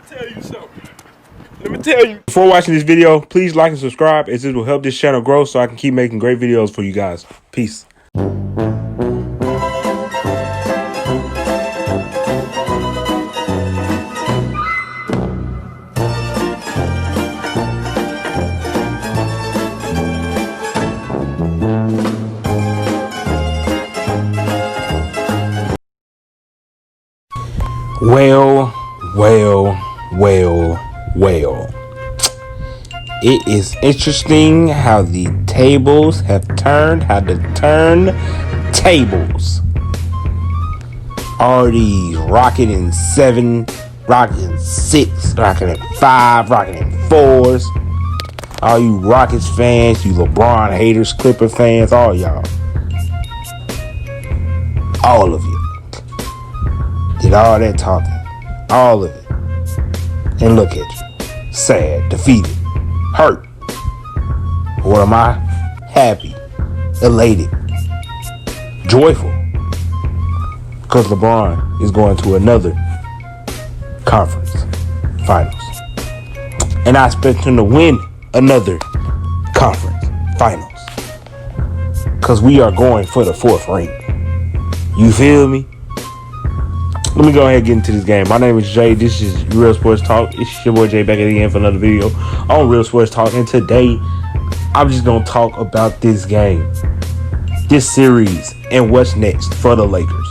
tell you something. Let me tell you. Before watching this video, please like and subscribe, as this will help this channel grow so I can keep making great videos for you guys. Peace. Well. It is interesting how the tables have turned, how the turntables. All these rocking in 7, rocking in 6, rocking in 5, rocking in 4s. All you Rockets fans, you LeBron haters, Clipper fans, all y'all. All of you did all that talking. All of it. And look at you. Sad, defeated, hurt. What am I? Happy, elated, joyful. Because LeBron is going to another conference finals. And I expect him to win another conference finals. Because we are going for the 4th ring. You feel me? Let me go ahead and get into this game. My name is Jay. This is Real Sports Talk. It's your boy Jay back again for another video on Real Sports Talk. And today, I'm just going to talk about this game, this series, and what's next for the Lakers.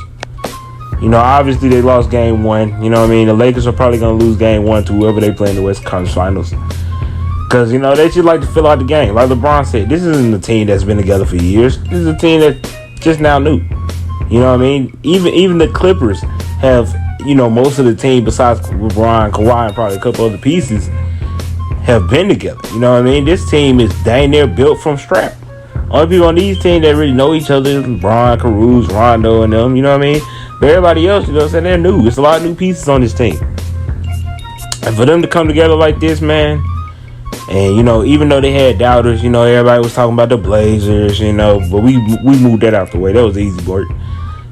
You know, obviously they lost game 1. You know what I mean? The Lakers are probably going to lose game 1 to whoever they play in the West Conference Finals. Because, you know, they just like to fill out the game. Like LeBron said, this isn't a team that's been together for years. This is a team that's just now new. You know what I mean? Even the Clippers have, you know, most of the team besides LeBron, Kawhi, and probably a couple other pieces have been together. You know what I mean? This team is dang near built from scrap. Only people on these teams that really know each other is LeBron, Caruso, Rondo, and them. You know what I mean? But everybody else, you know what I'm saying, they're new. It's a lot of new pieces on this team. And for them to come together like this, man, and, you know, even though they had doubters, you know, everybody was talking about the Blazers, you know, but we moved that out the way. That was easy work.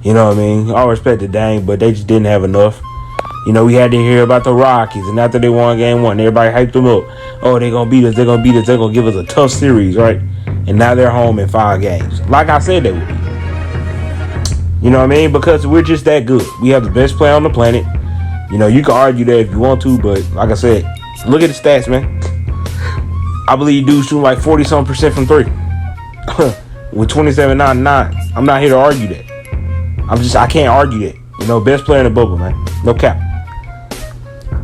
You know what I mean? All respect to Dame, but they just didn't have enough. You know, we had to hear about the Rockets, and after they won game 1, everybody hyped them up. Oh, they're going to beat us, they're going to beat us, they're going to give us a tough series, right? And now they're home in 5 games. Like I said they would be. You know what I mean? Because we're just that good. We have the best player on the planet. You know, you can argue that if you want to, but like I said, look at the stats, man. I believe dudes shooting like 40-something% from 3. With 27-9. I'm not here to argue that. I can't argue that. You know, best player in the bubble, man. No cap.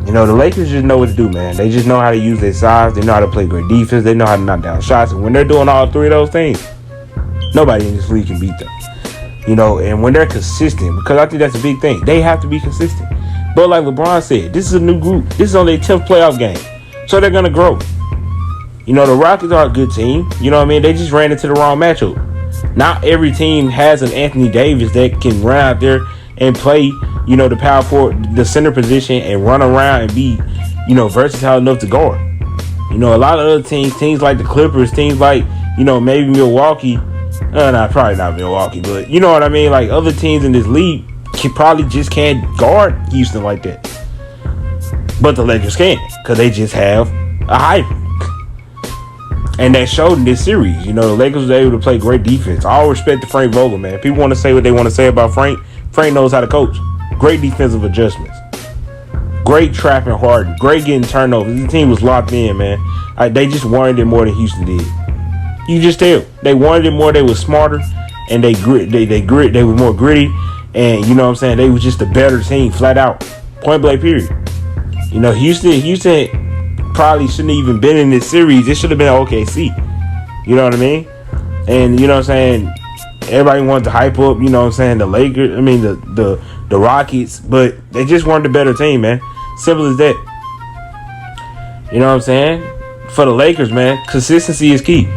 You know, the Lakers just know what to do, man. They just know how to use their size. They know how to play great defense. They know how to knock down shots. And when they're doing all 3 of those things, nobody in this league can beat them. You know, and when they're consistent, because I think that's a big thing, they have to be consistent. But like LeBron said, this is a new group. This is on their 10th playoff game. So they're going to grow. You know, the Rockets are a good team. You know what I mean? They just ran into the wrong matchup. Not every team has an Anthony Davis that can run out there and play, you know, the power forward, the center position, and run around and be, you know, versatile enough to guard. You know, a lot of other teams like the Clippers, teams like, you know, maybe Milwaukee. Probably not Milwaukee, but you know what I mean? Like other teams in this league probably just can't guard Houston like that. But the Lakers can, because they just have a hybrid. And that showed in this series. You know, the Lakers was able to play great defense. All respect to Frank Vogel, man. People want to say what they want to say about Frank. Frank knows how to coach. Great defensive adjustments. Great trapping hard. Great getting turnovers. The team was locked in, man. They just wanted it more than Houston did. You just tell. They wanted it more. They were smarter. And they were more gritty. And, you know what I'm saying, they was just a better team, flat out. Point blank, period. You know, Houston probably shouldn't have even been in this series. It should have been OKC. You know what I mean? And you know what I'm saying, everybody wanted to hype up, you know what I'm saying, the Lakers, the Rockets, but they just weren't the better team, man. Simple as that. You know what I'm saying? For the Lakers, man, consistency is key.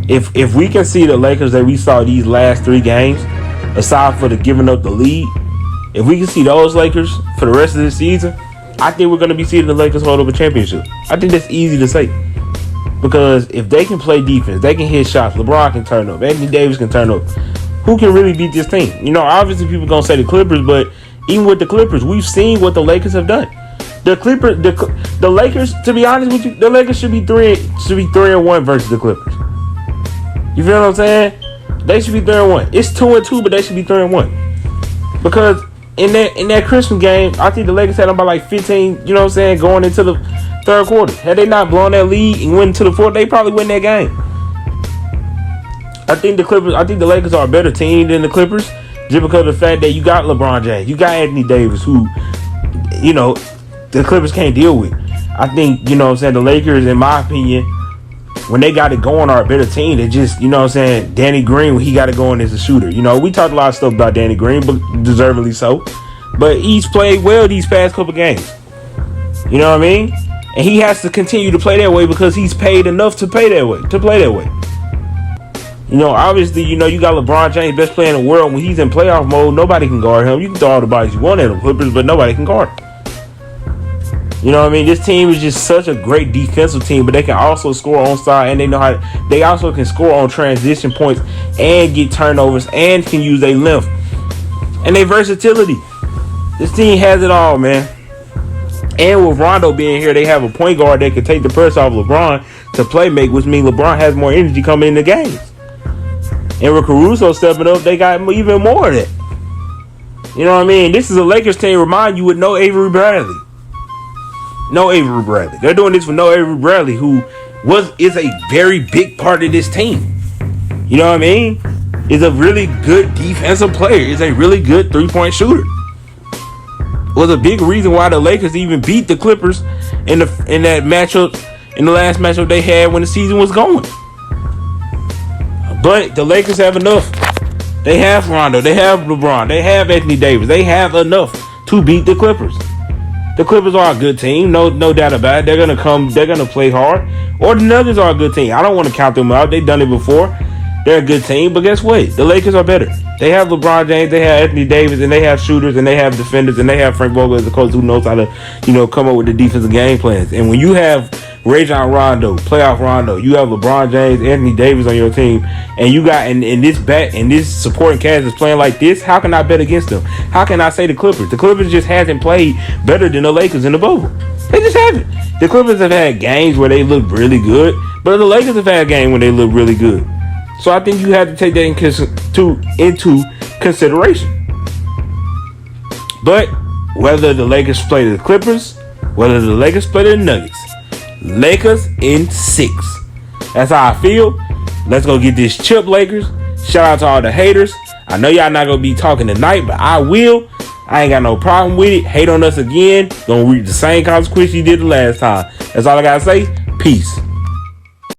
If we can see the Lakers that we saw these last 3 games, aside for the giving up the lead, if we can see those Lakers for the rest of the season, I think we're going to be seeing the Lakers hold up a championship. I think that's easy to say. Because if they can play defense, they can hit shots, LeBron can turn up, Anthony Davis can turn up, who can really beat this team? You know, obviously people going to say the Clippers, but even with the Clippers, we've seen what the Lakers have done. The Clippers, the Lakers. To be honest with you, the Lakers should be 3-1 versus the Clippers. You feel what I'm saying? They should be 3-1. It's 2-2, but they should be 3-1 because in that Christmas game, I think the Lakers had them by like 15. You know what I'm saying? Going into the third quarter, had they not blown that lead and went into the fourth, they probably win that game. I think the Lakers are a better team than the Clippers just because of the fact that you got LeBron James, you got Anthony Davis, who, you know, the Clippers can't deal with. I think, you know what I'm saying, the Lakers, in my opinion, when they got it going, are a better team. They just, you know what I'm saying, Danny Green, when he got it going as a shooter. You know, we talked a lot of stuff about Danny Green, but deservedly so. But he's played well these past couple games. You know what I mean? And he has to continue to play that way because he's paid enough to play that way. You know, obviously, you know, you got LeBron James, best player in the world. When he's in playoff mode, nobody can guard him. You can throw all the bodies you want at the Clippers, but nobody can guard him. You know what I mean? This team is just such a great defensive team, but they can also score on side, and they know how. They also can score on transition points and get turnovers and can use their length and their versatility. This team has it all, man. And with Rondo being here, they have a point guard that can take the press off LeBron to play make, which means LeBron has more energy coming in the games. And with Caruso stepping up, they got even more of that. You know what I mean? This is a Lakers team, remind you, with no Avery Bradley. They're doing this with no Avery Bradley, who is a very big part of this team. You know what I mean? Is a really good defensive player. Is a really good three-point shooter. Was a big reason why the Lakers even beat the Clippers in that matchup, in the last matchup they had when the season was going. But the Lakers have enough. They have Rondo. They have LeBron. They have Anthony Davis. They have enough to beat the Clippers. The Clippers are a good team. No doubt about it. They're going to come. They're going to play hard. Or the Nuggets are a good team. I don't want to count them out. They've done it before. They're a good team. But guess what? The Lakers are better. They have LeBron James. They have Anthony Davis. And they have shooters. And they have defenders. And they have Frank Vogel as a coach who knows how to, you know, come up with the defensive game plans. And when you have Rajon Rondo, playoff Rondo, you have LeBron James, Anthony Davis on your team, and you got and this supporting cast is playing like this, how can I bet against them? How can I say the Clippers? The Clippers just hasn't played better than the Lakers in the bubble. They just haven't. The Clippers have had games where they look really good, but the Lakers have had games when they look really good. So I think you have to take that into consideration. But whether the Lakers play the Clippers, whether the Lakers play the Nuggets, Lakers in 6. That's how I feel. Let's go get this chip, Lakers. Shout out to all the haters. I know y'all not gonna be talking tonight, but I will. I ain't got no problem with it. Hate on us again, gonna reap the same consequence you did the last time. That's all I gotta say. Peace.